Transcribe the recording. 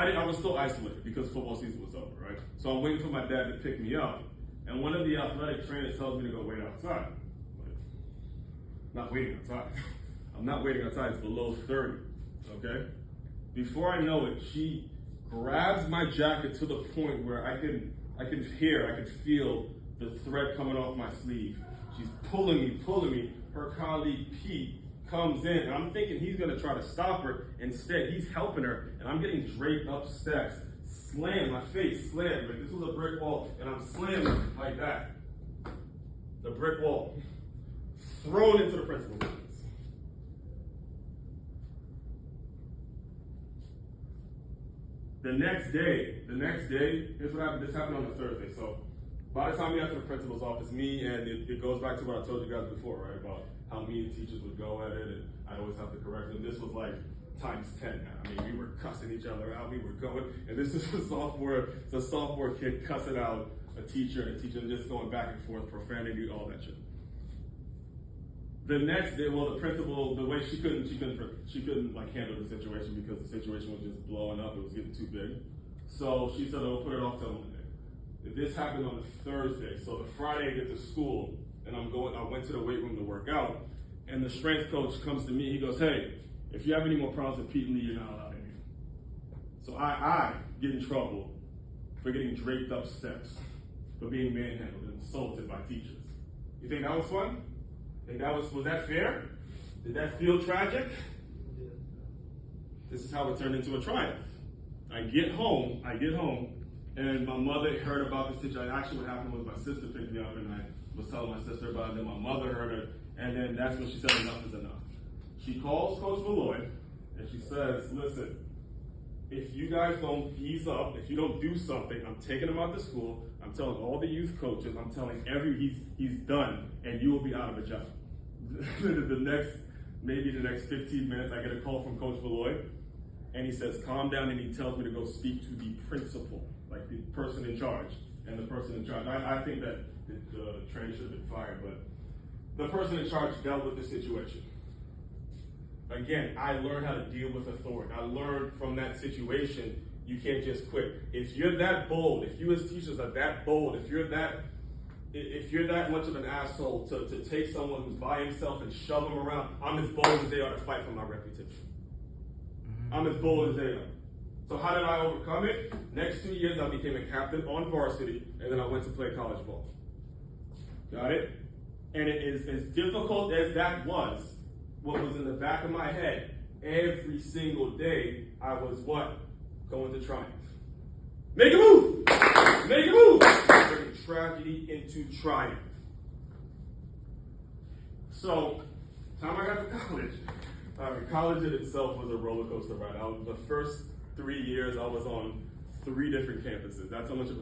I was still isolated because football season was over, right? So I'm waiting for my dad to pick me up. And one of the athletic trainers tells me to go wait outside. Like, not waiting outside. I'm not waiting outside, it's below 30, okay? Before I know it, she grabs my jacket to the point where I can feel the thread coming off my sleeve. She's pulling me. Her colleague Pete comes in, and I'm thinking he's gonna try to stop her. Instead, he's helping her, and I'm getting draped up steps. Slammed, my face slammed. Like this was a brick wall, and I'm slamming like that. The brick wall. Thrown into the principal's office. The next day, here's what happened. This happened on a Thursday. So by the time we got to the principal's office, me and it goes back to what I told you guys before, right? About how me and teachers would go at it, and I'd always have to correct them. This was like times 10 now. I mean, we were cussing each other out. We were going, and this is a sophomore kid cussing out a teacher, and just going back and forth, profanity, all that shit. The next day, well, the principal, the way she couldn't like handle the situation because the situation was just blowing up. It was getting too big. So she said, "Oh, put it off till Monday." This happened on a Thursday. So the Friday I get to school, and I went to the weight room to work out, and the strength coach comes to me. He goes, "Hey, if you have any more problems with Pete Lee, you're not allowed in here." So I get in trouble for getting draped up steps, for being manhandled and insulted by teachers. You think that was fun? Think was that fair? Did that feel tragic? This is how it turned into a triumph. I get home, and my mother heard about the situation. Actually, what happened was my sister picked me up, and I was telling my sister about it, and then my mother heard it, and then that's when she said enough is enough. She calls Coach Malloy, and she says, "Listen, if you guys don't ease up, if you don't do something, I'm taking him out to school. I'm telling all the youth coaches, I'm telling he's done, and you will be out of a job." the next 15 minutes, I get a call from Coach Malloy, and he says, "Calm down," and he tells me to go speak to the principal, like the person in charge. And the person in charge, I think that the trainer should have been fired, but the person in charge dealt with the situation. Again, I learned how to deal with authority. I learned from that situation, you can't just quit. If you're that bold, if you as teachers are that bold, if you're that much of an asshole to take someone who's by himself and shove them around, I'm as bold as they are to fight for my reputation. I'm as bold as they are. So how did I overcome it? Next 2 years, I became a captain on varsity, and then I went to play college ball. Got it? And it is as difficult as that was, what was in the back of my head, every single day, I was what? Going to triumph. Make a move! Make a move! Turning tragedy into triumph. So, time I got to college. College in itself was a roller coaster ride. The first 3 years, I was on 3 different campuses. That's how much of